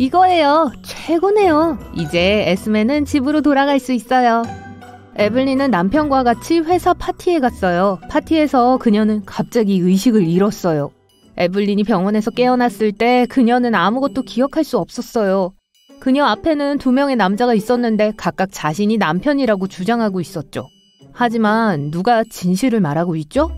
이거예요. 최고네요. 이제 에스맨은 집으로 돌아갈 수 있어요. 에블린은 남편과 같이 회사 파티에 갔어요. 파티에서 그녀는 갑자기 의식을 잃었어요. 에블린이 병원에서 깨어났을 때 그녀는 아무것도 기억할 수 없었어요. 그녀 앞에는 2명의 남자가 있었는데 각각 자신이 남편이라고 주장하고 있었죠. 하지만 누가 진실을 말하고 있죠?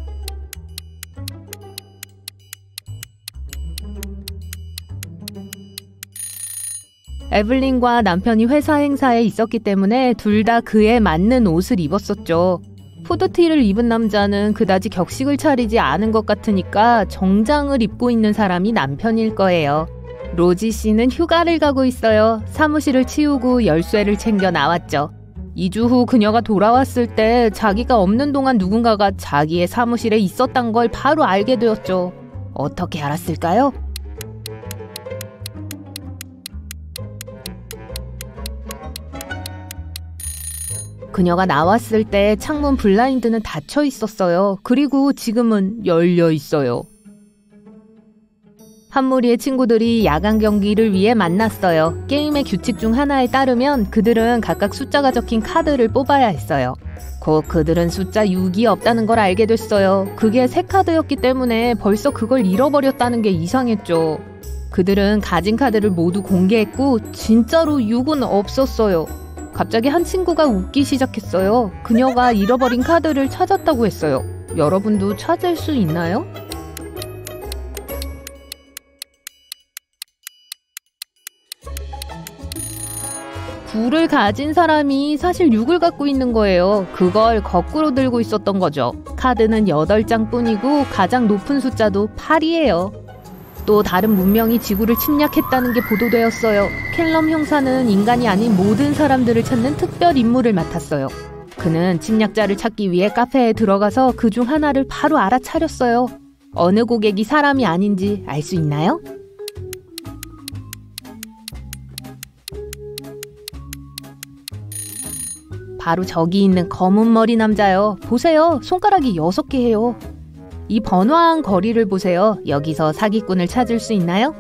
에블린과 남편이 회사 행사에 있었기 때문에 둘 다 그에 맞는 옷을 입었었죠. 후드티를 입은 남자는 그다지 격식을 차리지 않은 것 같으니까 정장을 입고 있는 사람이 남편일 거예요. 로지 씨는 휴가를 가고 있어요. 사무실을 치우고 열쇠를 챙겨 나왔죠. 2주 후 그녀가 돌아왔을 때 자기가 없는 동안 누군가가 자기의 사무실에 있었단 걸 바로 알게 되었죠. 어떻게 알았을까요? 그녀가 나왔을 때 창문 블라인드는 닫혀 있었어요. 그리고 지금은 열려 있어요. 한 무리의 친구들이 야간 경기를 위해 만났어요. 게임의 규칙 중 하나에 따르면 그들은 각각 숫자가 적힌 카드를 뽑아야 했어요. 곧 그들은 숫자 6이 없다는 걸 알게 됐어요. 그게 새 카드였기 때문에 벌써 그걸 잃어버렸다는 게 이상했죠. 그들은 가진 카드를 모두 공개했고 진짜로 6은 없었어요. 갑자기 한 친구가 웃기 시작했어요. 그녀가 잃어버린 카드를 찾았다고 했어요. 여러분도 찾을 수 있나요?9를 가진 사람이 사실 6을 갖고 있는 거예요. 그걸 거꾸로 들고 있었던 거죠. 카드는 8장 뿐이고 가장 높은 숫자도 8이에요. 또 다른 문명이 지구를 침략했다는 게 보도되었어요. 켈럼 형사는 인간이 아닌 모든 사람들을 찾는 특별 임무를 맡았어요. 그는 침략자를 찾기 위해 카페에 들어가서 그중 하나를 바로 알아차렸어요. 어느 고객이 사람이 아닌지 알 수 있나요? 바로 저기 있는 검은 머리 남자요. 보세요. 손가락이 6개예요. 이 번화한 거리를 보세요. 여기서 사기꾼을 찾을 수 있나요?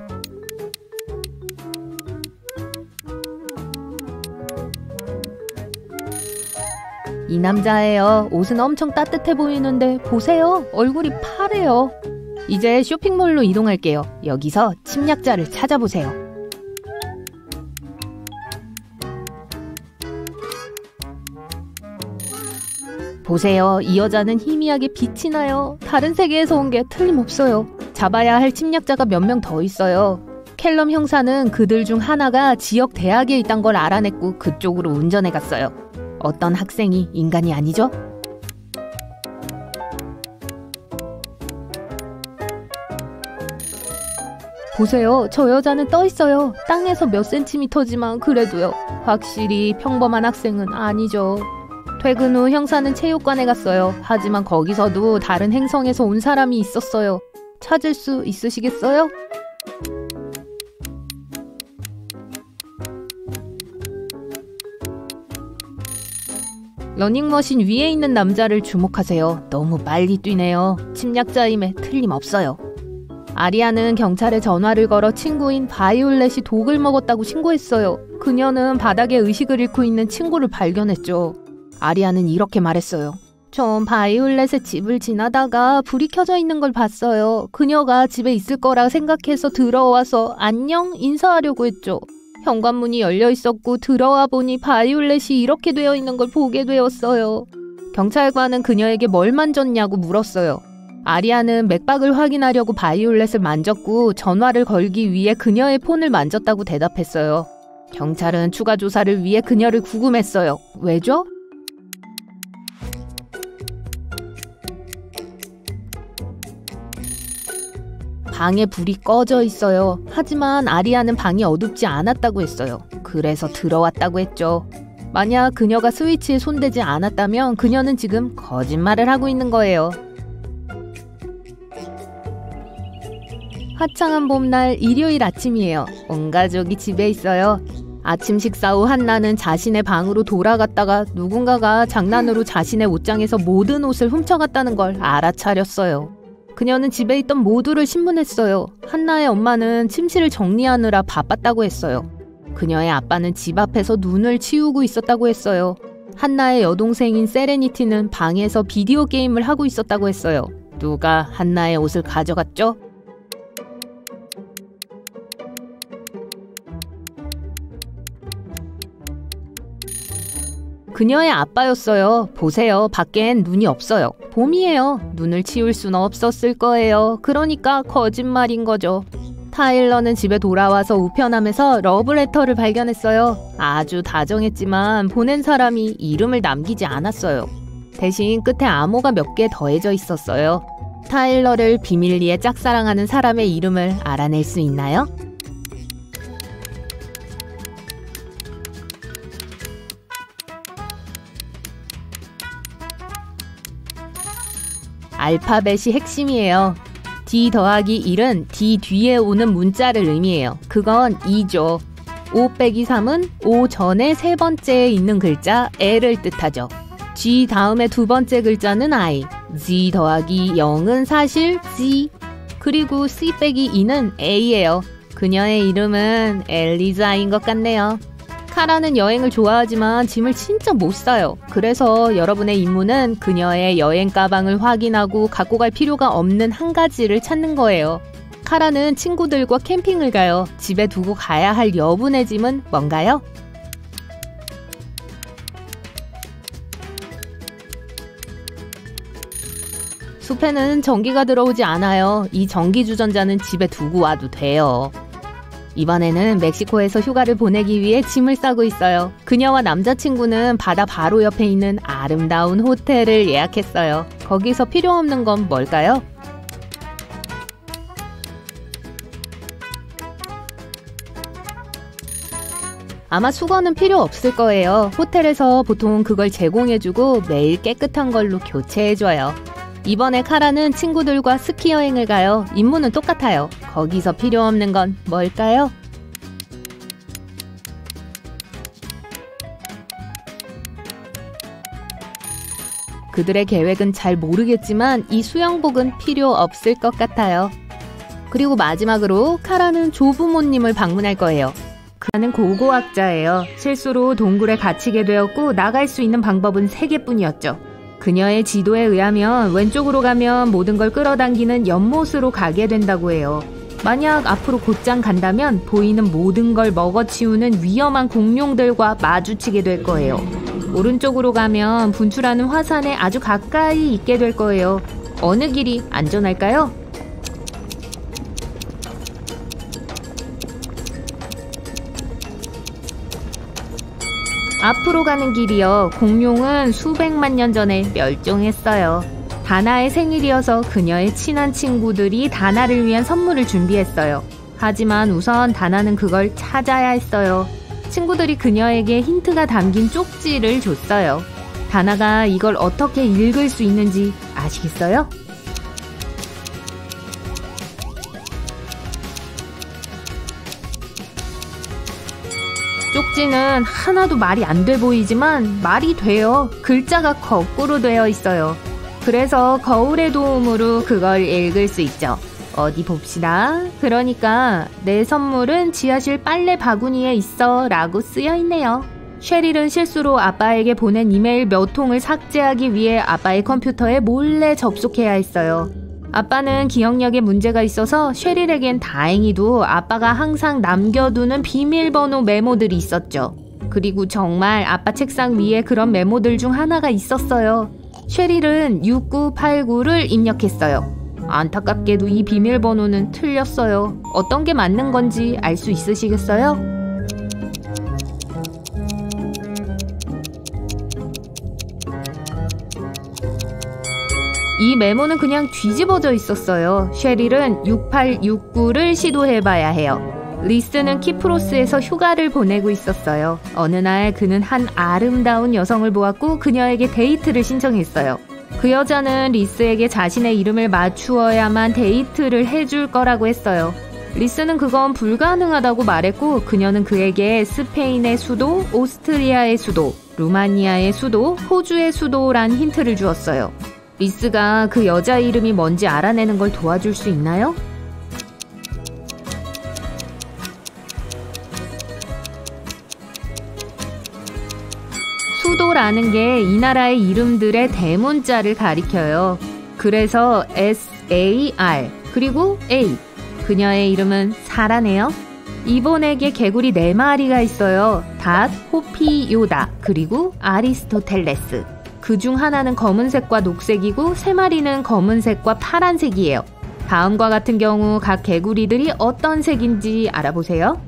이 남자예요. 옷은 엄청 따뜻해 보이는데 보세요. 얼굴이 파래요. 이제 쇼핑몰로 이동할게요. 여기서 침략자를 찾아보세요. 보세요. 이 여자는 희미하게 빛이 나요. 다른 세계에서 온 게 틀림없어요. 잡아야 할 침략자가 몇 명 더 있어요. 켈럼 형사는 그들 중 하나가 지역 대학에 있단 걸 알아냈고 그쪽으로 운전해 갔어요. 어떤 학생이 인간이 아니죠? 보세요. 저 여자는 떠 있어요. 땅에서 몇 센티미터지만 그래도요. 확실히 평범한 학생은 아니죠. 퇴근 후 형사는 체육관에 갔어요. 하지만 거기서도 다른 행성에서 온 사람이 있었어요. 찾을 수 있으시겠어요? 러닝머신 위에 있는 남자를 주목하세요. 너무 빨리 뛰네요. 침략자임에 틀림없어요. 아리아는 경찰에 전화를 걸어 친구인 바이올렛이 독을 먹었다고 신고했어요. 그녀는 바닥에 의식을 잃고 있는 친구를 발견했죠. 아리아는 이렇게 말했어요. 전 바이올렛의 집을 지나다가 불이 켜져 있는 걸 봤어요. 그녀가 집에 있을 거라 생각해서 들어와서 안녕 인사하려고 했죠. 현관문이 열려 있었고 들어와 보니 바이올렛이 이렇게 되어 있는 걸 보게 되었어요. 경찰관은 그녀에게 뭘 만졌냐고 물었어요. 아리아는 맥박을 확인하려고 바이올렛을 만졌고 전화를 걸기 위해 그녀의 폰을 만졌다고 대답했어요. 경찰은 추가 조사를 위해 그녀를 구금했어요. 왜죠? 방에 불이 꺼져 있어요. 하지만 아리아는 방이 어둡지 않았다고 했어요. 그래서 들어왔다고 했죠. 만약 그녀가 스위치에 손대지 않았다면 그녀는 지금 거짓말을 하고 있는 거예요. 화창한 봄날 일요일 아침이에요. 온 가족이 집에 있어요. 아침 식사 후 한나는 자신의 방으로 돌아갔다가 누군가가 장난으로 자신의 옷장에서 모든 옷을 훔쳐갔다는 걸 알아차렸어요. 그녀는 집에 있던 모두를 신문했어요. 한나의 엄마는 침실을 정리하느라 바빴다고 했어요. 그녀의 아빠는 집 앞에서 눈을 치우고 있었다고 했어요. 한나의 여동생인 세레니티는 방에서 비디오 게임을 하고 있었다고 했어요. 누가 한나의 옷을 가져갔죠? 그녀의 아빠였어요. 보세요. 밖엔 눈이 없어요. 봄이에요. 눈을 치울 수는 없었을 거예요. 그러니까 거짓말인 거죠. 타일러는 집에 돌아와서 우편함에서 러브레터를 발견했어요. 아주 다정했지만 보낸 사람이 이름을 남기지 않았어요. 대신 끝에 암호가 몇 개 더해져 있었어요. 타일러를 비밀리에 짝사랑하는 사람의 이름을 알아낼 수 있나요? 알파벳이 핵심이에요. D 더하기 1은 D 뒤에 오는 문자를 의미해요. 그건 2죠. 5 빼기 3은 5 전에 세 번째에 있는 글자 L을 뜻하죠. G 다음에 두 번째 글자는 I. Z 더하기 0은 사실 Z. 그리고 C 빼기 2는 A예요. 그녀의 이름은 엘리자인 것 같네요. 카라는 여행을 좋아하지만 짐을 진짜 못 싸요. 그래서 여러분의 임무는 그녀의 여행 가방을 확인하고 갖고 갈 필요가 없는 한 가지를 찾는 거예요. 카라는 친구들과 캠핑을 가요. 집에 두고 가야 할 여분의 짐은 뭔가요? 숲에는 전기가 들어오지 않아요. 이 전기주전자는 집에 두고 와도 돼요. 이번에는 멕시코에서 휴가를 보내기 위해 짐을 싸고 있어요. 그녀와 남자친구는 바다 바로 옆에 있는 아름다운 호텔을 예약했어요. 거기서 필요 없는 건 뭘까요? 아마 수건은 필요 없을 거예요. 호텔에서 보통 그걸 제공해주고 매일 깨끗한 걸로 교체해줘요. 이번에 카라는 친구들과 스키 여행을 가요. 임무는 똑같아요. 거기서 필요 없는 건 뭘까요? 그들의 계획은 잘 모르겠지만 이 수영복은 필요 없을 것 같아요. 그리고 마지막으로 카라는 조부모님을 방문할 거예요. 그는 고고학자예요. 실수로 동굴에 갇히게 되었고 나갈 수 있는 방법은 3개뿐이었죠. 그녀의 지도에 의하면 왼쪽으로 가면 모든 걸 끌어당기는 연못으로 가게 된다고 해요. 만약 앞으로 곧장 간다면 보이는 모든 걸 먹어치우는 위험한 공룡들과 마주치게 될 거예요. 오른쪽으로 가면 분출하는 화산에 아주 가까이 있게 될 거예요. 어느 길이 안전할까요? 앞으로 가는 길이요. 공룡은 수백만 년 전에 멸종했어요. 다나의 생일이어서 그녀의 친한 친구들이 다나를 위한 선물을 준비했어요. 하지만 우선 다나는 그걸 찾아야 했어요. 친구들이 그녀에게 힌트가 담긴 쪽지를 줬어요. 다나가 이걸 어떻게 읽을 수 있는지 아시겠어요? 쪽지는 하나도 말이 안 돼 보이지만 말이 돼요. 글자가 거꾸로 되어 있어요. 그래서 거울의 도움으로 그걸 읽을 수 있죠. 어디 봅시다. 그러니까 내 선물은 지하실 빨래 바구니에 있어 라고 쓰여 있네요. 셰릴은 실수로 아빠에게 보낸 이메일 몇 통을 삭제하기 위해 아빠의 컴퓨터에 몰래 접속해야 했어요. 아빠는 기억력에 문제가 있어서 셰릴에겐 다행히도 아빠가 항상 남겨두는 비밀번호 메모들이 있었죠. 그리고 정말 아빠 책상 위에 그런 메모들 중 하나가 있었어요. 셰릴은 6989를 입력했어요. 안타깝게도 이 비밀번호는 틀렸어요. 어떤 게 맞는 건지 알 수 있으시겠어요? 이 메모는 그냥 뒤집어져 있었어요. 셰릴은 6869를 시도해봐야 해요. 리스는 키프로스에서 휴가를 보내고 있었어요. 어느 날 그는 한 아름다운 여성을 보았고 그녀에게 데이트를 신청했어요. 그 여자는 리스에게 자신의 이름을 맞추어야만 데이트를 해줄 거라고 했어요. 리스는 그건 불가능하다고 말했고 그녀는 그에게 스페인의 수도, 오스트리아의 수도, 루마니아의 수도, 호주의 수도란 힌트를 주었어요. 리스가 그 여자 이름이 뭔지 알아내는 걸 도와줄 수 있나요? 수도라는 게 이 나라의 이름들의 대문자를 가리켜요. 그래서 SAR 그리고 A. 그녀의 이름은 사라네요. 이본에게 개구리 4마리가 있어요. 닷, 호피, 요다, 그리고 아리스토텔레스. 그중 하나는 검은색과 녹색이고 3마리는 검은색과 파란색이에요. 다음과 같은 경우 각 개구리들이 어떤 색인지 알아보세요.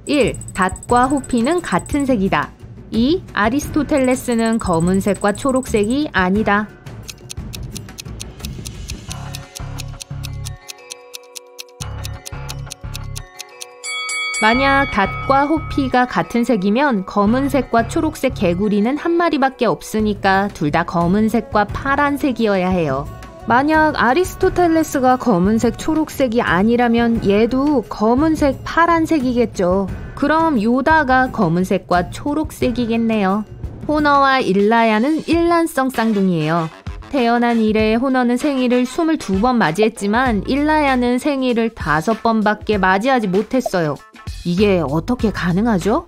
1. 닷과 호피는 같은 색이다. 2. 아리스토텔레스는 검은색과 초록색이 아니다. 만약 닷과 호피가 같은 색이면 검은색과 초록색 개구리는 한 마리밖에 없으니까 둘 다 검은색과 파란색이어야 해요. 만약 아리스토텔레스가 검은색, 초록색이 아니라면 얘도 검은색, 파란색이겠죠. 그럼 요다가 검은색과 초록색이겠네요. 호너와 일라야는 일란성 쌍둥이에요. 태어난 이래 호너는 생일을 22번 맞이했지만 일라야는 생일을 5번밖에 맞이하지 못했어요. 이게 어떻게 가능하죠?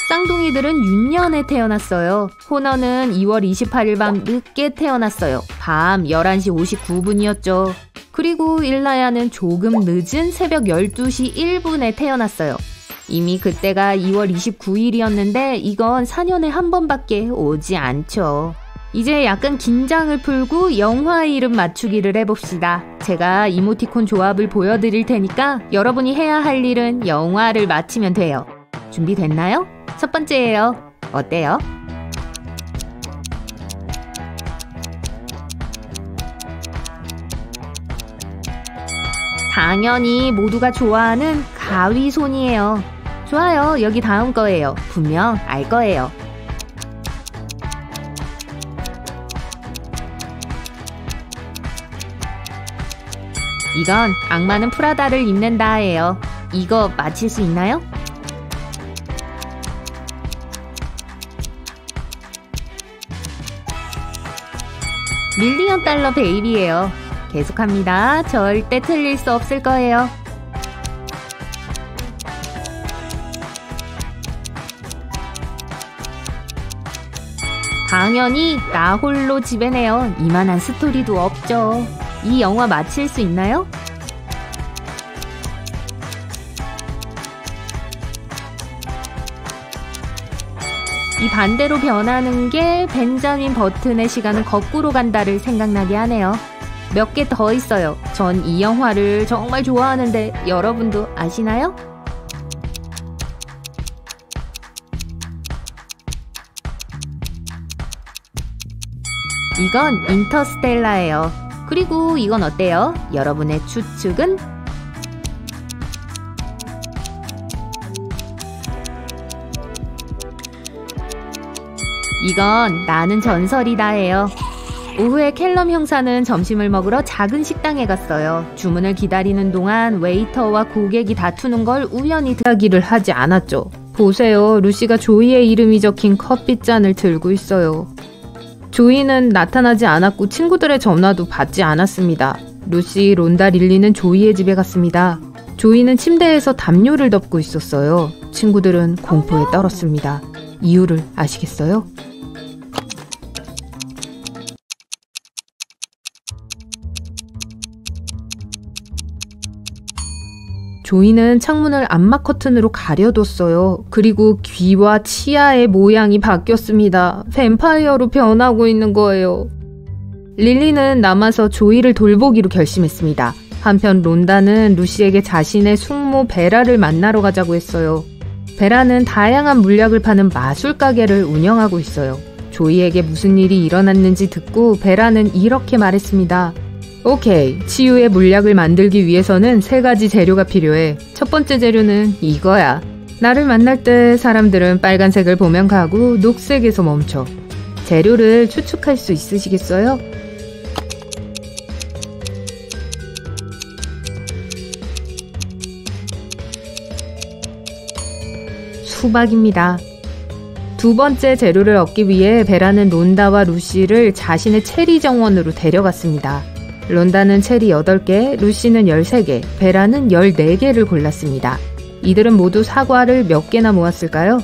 쌍둥이들은 윤년에 태어났어요. 호너는 2월 28일 밤 늦게 태어났어요. 밤 11시 59분이었죠. 그리고 일라야는 조금 늦은 새벽 12시 1분에 태어났어요. 이미 그때가 2월 29일이었는데 이건 4년에 한 번밖에 오지 않죠. 이제 약간 긴장을 풀고 영화 이름 맞추기를 해봅시다. 제가 이모티콘 조합을 보여드릴 테니까 여러분이 해야 할 일은 영화를 맞히면 돼요. 준비됐나요? 첫 번째예요. 어때요? 당연히 모두가 좋아하는 가위손이에요. 좋아요. 여기 다음 거예요. 분명 알 거예요. 이건 악마는 프라다를 입는다예요. 이거 맞힐 수 있나요? 밀리언 달러 베이비예요. 계속합니다. 절대 틀릴 수 없을 거예요. 당연히 나 홀로 집에네요. 이만한 스토리도 없죠. 이 영화 맞힐 수 있나요? 이 반대로 변하는 게 벤자민 버튼의 시간은 거꾸로 간다를 생각나게 하네요. 몇 개 더 있어요. 전 이 영화를 정말 좋아하는데 여러분도 아시나요? 이건 인터스텔라예요. 그리고 이건 어때요? 여러분의 추측은? 이건 나는 전설이다예요. 오후에 캘럼 형사는 점심을 먹으러 작은 식당에 갔어요. 주문을 기다리는 동안 웨이터와 고객이 다투는 걸 우연히 이야기를 하지 않았죠. 보세요. 루시가 조이의 이름이 적힌 커피잔을 들고 있어요. 조이는 나타나지 않았고 친구들의 전화도 받지 않았습니다. 루시, 론다, 릴리는 조이의 집에 갔습니다. 조이는 침대에서 담요를 덮고 있었어요. 친구들은 공포에 떨었습니다. 이유를 아시겠어요? 조이는 창문을 암막 커튼으로 가려뒀어요. 그리고 귀와 치아의 모양이 바뀌었습니다. 뱀파이어로 변하고 있는 거예요. 릴리는 남아서 조이를 돌보기로 결심했습니다. 한편 론다는 루시에게 자신의 숙모 베라를 만나러 가자고 했어요. 베라는 다양한 물약을 파는 마술 가게를 운영하고 있어요. 조이에게 무슨 일이 일어났는지 듣고 베라는 이렇게 말했습니다. 오케이, 치유의 물약을 만들기 위해서는 3가지 재료가 필요해. 첫 번째 재료는 이거야. 나를 만날 때 사람들은 빨간색을 보면 가고 녹색에서 멈춰. 재료를 추측할 수 있으시겠어요? 수박입니다. 두 번째 재료를 얻기 위해 베라는 론다와 루시를 자신의 체리 정원으로 데려갔습니다. 론다는 체리 8개, 루시는 13개, 베라는 14개를 골랐습니다. 이들은 모두 사과를 몇 개나 모았을까요?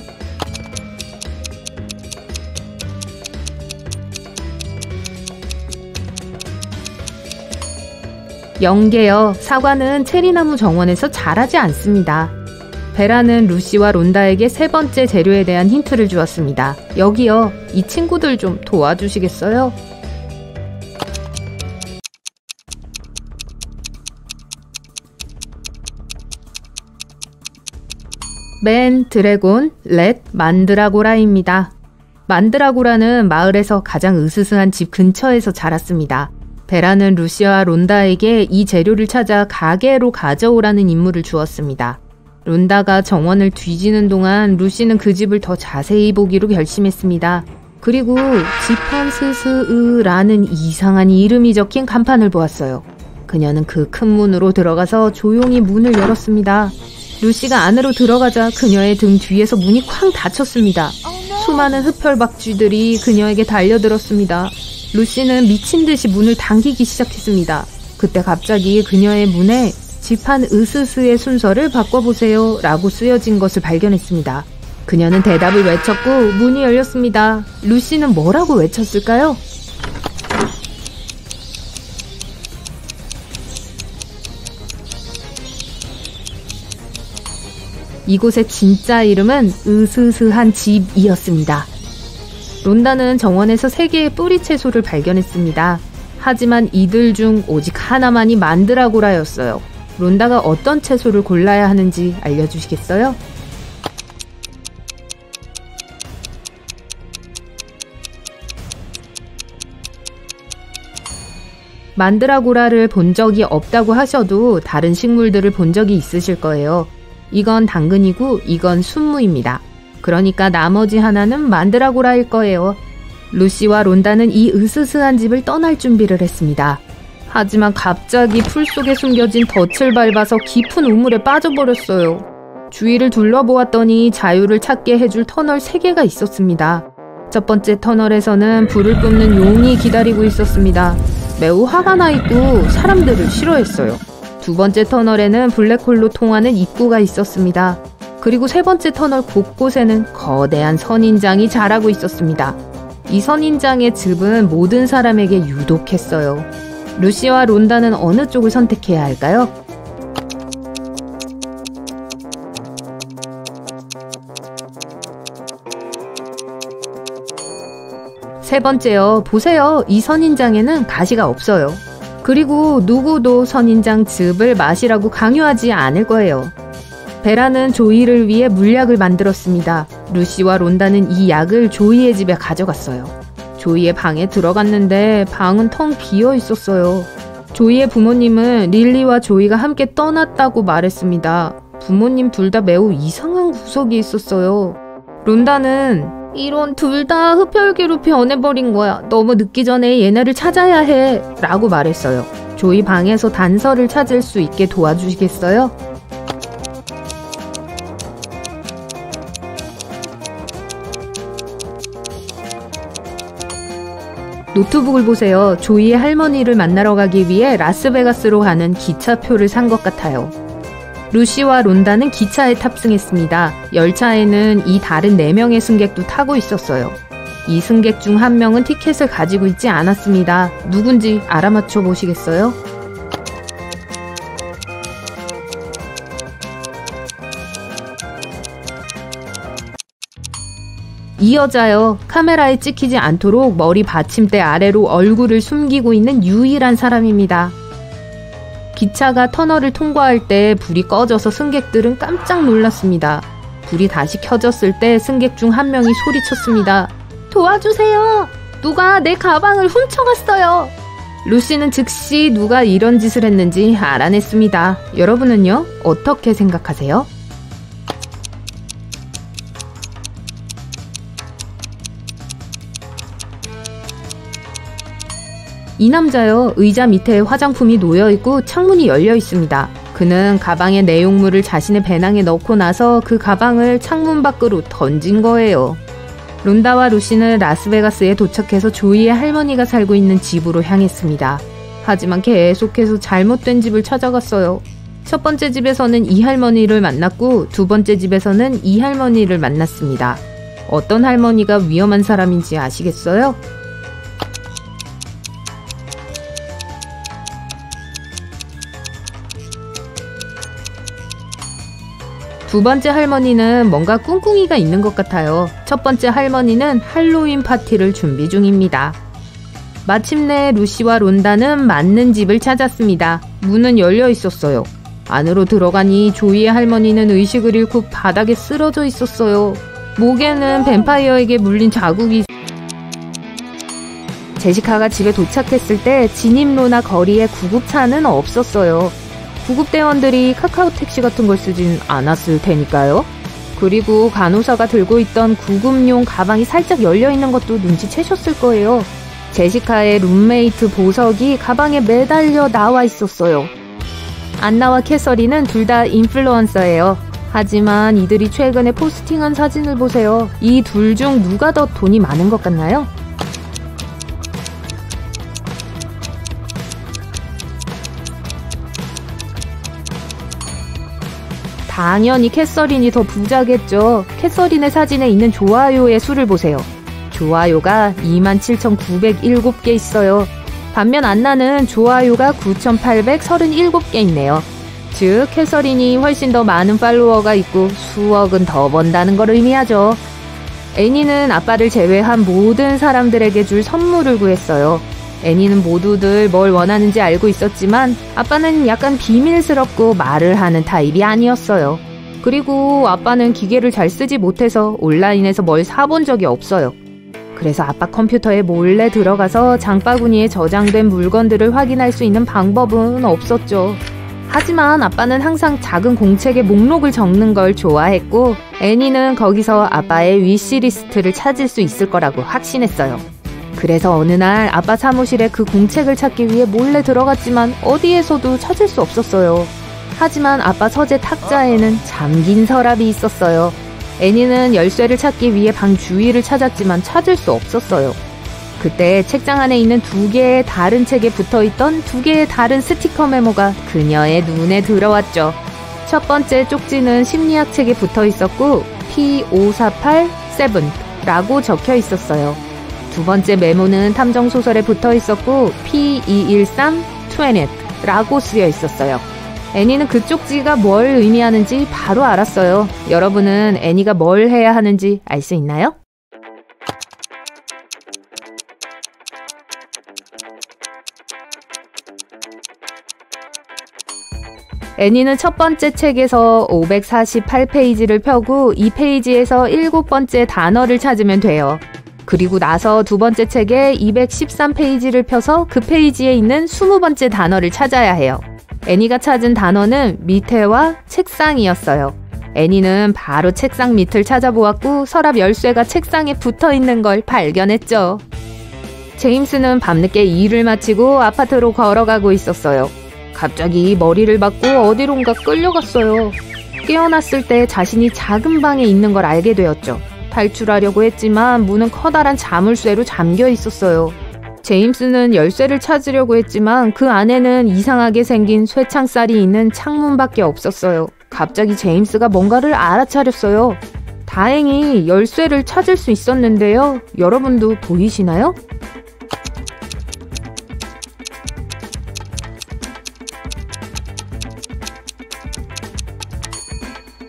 0개요. 사과는 체리나무 정원에서 자라지 않습니다. 베라는 루시와 론다에게 세 번째 재료에 대한 힌트를 주었습니다. 여기요. 이 친구들 좀 도와주시겠어요? 맨, 드래곤, 렛, 만드라고라입니다. 만드라고라는 마을에서 가장 으스스한 집 근처에서 자랐습니다. 베라는 루시와 론다에게 이 재료를 찾아 가게로 가져오라는 임무를 주었습니다. 론다가 정원을 뒤지는 동안 루시는 그 집을 더 자세히 보기로 결심했습니다. 그리고 지판스스으라는 이상한 이름이 적힌 간판을 보았어요. 그녀는 그 큰 문으로 들어가서 조용히 문을 열었습니다. 루시가 안으로 들어가자 그녀의 등 뒤에서 문이 쾅 닫혔습니다. 수많은 흡혈박쥐들이 그녀에게 달려들었습니다. 루시는 미친 듯이 문을 당기기 시작했습니다. 그때 갑자기 그녀의 문에 지판 으스스의 순서를 바꿔보세요 라고 쓰여진 것을 발견했습니다. 그녀는 대답을 외쳤고 문이 열렸습니다. 루시는 뭐라고 외쳤을까요? 이곳의 진짜 이름은 으스스한 집이었습니다. 론다는 정원에서 3개의 뿌리 채소를 발견했습니다. 하지만 이들 중 오직 하나만이 만드라고라였어요. 론다가 어떤 채소를 골라야 하는지 알려주시겠어요? 만드라고라를 본 적이 없다고 하셔도 다른 식물들을 본 적이 있으실 거예요. 이건 당근이고 이건 순무입니다. 그러니까 나머지 하나는 만드라고라일 거예요. 루시와 론다는 이 으스스한 집을 떠날 준비를 했습니다. 하지만 갑자기 풀 속에 숨겨진 덫을 밟아서 깊은 우물에 빠져버렸어요. 주위를 둘러보았더니 자유를 찾게 해줄 터널 3개가 있었습니다. 첫 번째 터널에서는 불을 뿜는 용이 기다리고 있었습니다. 매우 화가 나 있고 사람들을 싫어했어요. 두 번째 터널에는 블랙홀로 통하는 입구가 있었습니다. 그리고 세 번째 터널 곳곳에는 거대한 선인장이 자라고 있었습니다. 이 선인장의 즙은 모든 사람에게 유독했어요. 루시와 론다는 어느 쪽을 선택해야 할까요? 세 번째요. 보세요. 이 선인장에는 가시가 없어요. 그리고 누구도 선인장 즙을 마시라고 강요하지 않을 거예요. 베라는 조이를 위해 물약을 만들었습니다. 루시와 론다는 이 약을 조이의 집에 가져갔어요. 조이의 방에 들어갔는데 방은 텅 비어 있었어요. 조이의 부모님은 릴리와 조이가 함께 떠났다고 말했습니다. 부모님 둘 다 매우 이상한 구석이 있었어요. 론다는 이런 둘 다 흡혈귀로 변해버린 거야. 너무 늦기 전에 얘네를 찾아야 해 라고 말했어요. 조이 방에서 단서를 찾을 수 있게 도와주시겠어요? 노트북을 보세요. 조이의 할머니를 만나러 가기 위해 라스베가스로 가는 기차표를 산 것 같아요. 루시와 론다는 기차에 탑승했습니다. 열차에는 이 다른 4명의 승객도 타고 있었어요. 이 승객 중 한 명은 티켓을 가지고 있지 않았습니다. 누군지 알아맞혀 보시겠어요? 이 여자요. 카메라에 찍히지 않도록 머리 받침대 아래로 얼굴을 숨기고 있는 유일한 사람입니다. 기차가 터널을 통과할 때 불이 꺼져서 승객들은 깜짝 놀랐습니다. 불이 다시 켜졌을 때 승객 중 한 명이 소리쳤습니다. 도와주세요! 누가 내 가방을 훔쳐갔어요! 루시는 즉시 누가 이런 짓을 했는지 알아냈습니다. 여러분은요? 어떻게 생각하세요? 이 남자요. 의자 밑에 화장품이 놓여있고 창문이 열려 있습니다. 그는 가방에 내용물을 자신의 배낭에 넣고 나서 그 가방을 창문 밖으로 던진 거예요. 론다와 루시는 라스베가스에 도착해서 조이의 할머니가 살고 있는 집으로 향했습니다. 하지만 계속해서 잘못된 집을 찾아갔어요. 첫 번째 집에서는 이 할머니를 만났고 두 번째 집에서는 이 할머니를 만났습니다. 어떤 할머니가 위험한 사람인지 아시겠어요? 두 번째 할머니는 뭔가 꿍꿍이가 있는 것 같아요. 첫 번째 할머니는 할로윈 파티를 준비 중입니다. 마침내 루시와 론다는 맞는 집을 찾았습니다. 문은 열려 있었어요. 안으로 들어가니 조이의 할머니는 의식을 잃고 바닥에 쓰러져 있었어요. 목에는 뱀파이어에게 물린 자국이. 제시카가 집에 도착했을 때 진입로나 거리에 구급차는 없었어요. 구급대원들이 카카오 택시 같은 걸 쓰진 않았을 테니까요. 그리고 간호사가 들고 있던 구급용 가방이 살짝 열려있는 것도 눈치채셨을 거예요. 제시카의 룸메이트 보석이 가방에 매달려 나와 있었어요. 안나와 캐서린은 둘 다 인플루언서예요. 하지만 이들이 최근에 포스팅한 사진을 보세요. 이 둘 중 누가 더 돈이 많은 것 같나요? 당연히 캐서린이 더 부자겠죠. 캐서린의 사진에 있는 좋아요의 수를 보세요. 좋아요가 27,907개 있어요. 반면 안나는 좋아요가 9,837개 있네요. 즉 캐서린이 훨씬 더 많은 팔로워가 있고 수억은 더 번다는 걸 의미하죠. 애니는 아빠를 제외한 모든 사람들에게 줄 선물을 구했어요. 애니는 모두들 뭘 원하는지 알고 있었지만 아빠는 약간 비밀스럽고 말을 하는 타입이 아니었어요. 그리고 아빠는 기계를 잘 쓰지 못해서 온라인에서 뭘 사본 적이 없어요. 그래서 아빠 컴퓨터에 몰래 들어가서 장바구니에 저장된 물건들을 확인할 수 있는 방법은 없었죠. 하지만 아빠는 항상 작은 공책에 목록을 적는 걸 좋아했고 애니는 거기서 아빠의 위시리스트를 찾을 수 있을 거라고 확신했어요. 그래서 어느 날 아빠 사무실에 그 공책을 찾기 위해 몰래 들어갔지만 어디에서도 찾을 수 없었어요. 하지만 아빠 서재 탁자에는 잠긴 서랍이 있었어요. 애니는 열쇠를 찾기 위해 방 주위를 찾았지만 찾을 수 없었어요. 그때 책장 안에 있는 두 개의 다른 책에 붙어있던 두 개의 다른 스티커 메모가 그녀의 눈에 들어왔죠. 첫 번째 쪽지는 심리학 책에 붙어있었고 P5487라고 적혀 있었어요. 두 번째 메모는 탐정소설에 붙어있었고 P21320라고 쓰여 있었어요. 애니는 그 쪽지가 뭘 의미하는지 바로 알았어요. 여러분은 애니가 뭘 해야 하는지 알 수 있나요? 애니는 첫 번째 책에서 548페이지를 펴고 이 페이지에서 7번째 단어를 찾으면 돼요. 그리고 나서 두 번째 책에 213페이지를 펴서 그 페이지에 있는 20번째 단어를 찾아야 해요. 애니가 찾은 단어는 밑에와 책상이었어요. 애니는 바로 책상 밑을 찾아보았고 서랍 열쇠가 책상에 붙어있는 걸 발견했죠. 제임스는 밤늦게 일을 마치고 아파트로 걸어가고 있었어요. 갑자기 머리를 받고 어디론가 끌려갔어요. 깨어났을 때 자신이 작은 방에 있는 걸 알게 되었죠. 탈출하려고 했지만 문은 커다란 자물쇠로 잠겨 있었어요. 제임스는 열쇠를 찾으려고 했지만 그 안에는 이상하게 생긴 쇠창살이 있는 창문밖에 없었어요. 갑자기 제임스가 뭔가를 알아차렸어요. 다행히 열쇠를 찾을 수 있었는데요. 여러분도 보이시나요?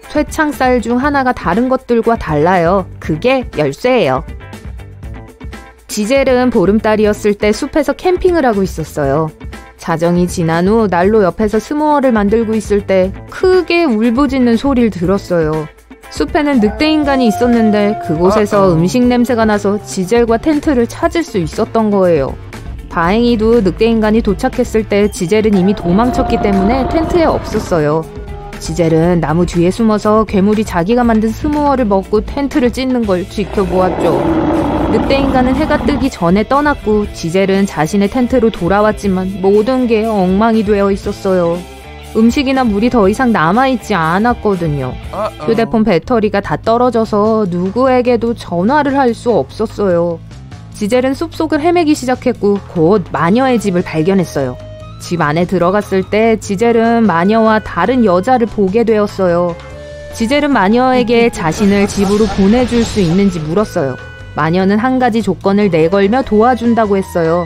쇠창살 중 하나가 다른 것들과 달라요. 그게 열쇠예요. 지젤은 보름달이었을 때 숲에서 캠핑을 하고 있었어요. 자정이 지난 후 난로 옆에서 스모어를 만들고 있을 때 크게 울부짖는 소리를 들었어요. 숲에는 늑대인간이 있었는데 그곳에서 음식 냄새가 나서 지젤과 텐트를 찾을 수 있었던 거예요. 다행히도 늑대인간이 도착했을 때 지젤은 이미 도망쳤기 때문에 텐트에 없었어요. 지젤은 나무 뒤에 숨어서 괴물이 자기가 만든 스모어를 먹고 텐트를 찢는 걸 지켜보았죠. 늑대인간은 해가 뜨기 전에 떠났고 지젤은 자신의 텐트로 돌아왔지만 모든 게 엉망이 되어 있었어요. 음식이나 물이 더 이상 남아있지 않았거든요. 휴대폰 배터리가 다 떨어져서 누구에게도 전화를 할 수 없었어요. 지젤은 숲속을 헤매기 시작했고 곧 마녀의 집을 발견했어요. 집 안에 들어갔을 때 지젤은 마녀와 다른 여자를 보게 되었어요. 지젤은 마녀에게 자신을 집으로 보내줄 수 있는지 물었어요. 마녀는 한 가지 조건을 내걸며 도와준다고 했어요.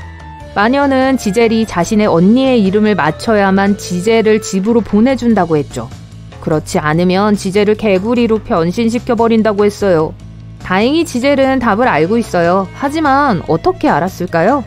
마녀는 지젤이 자신의 언니의 이름을 맞춰야만 지젤을 집으로 보내준다고 했죠. 그렇지 않으면 지젤을 개구리로 변신시켜버린다고 했어요. 다행히 지젤은 답을 알고 있어요. 하지만 어떻게 알았을까요?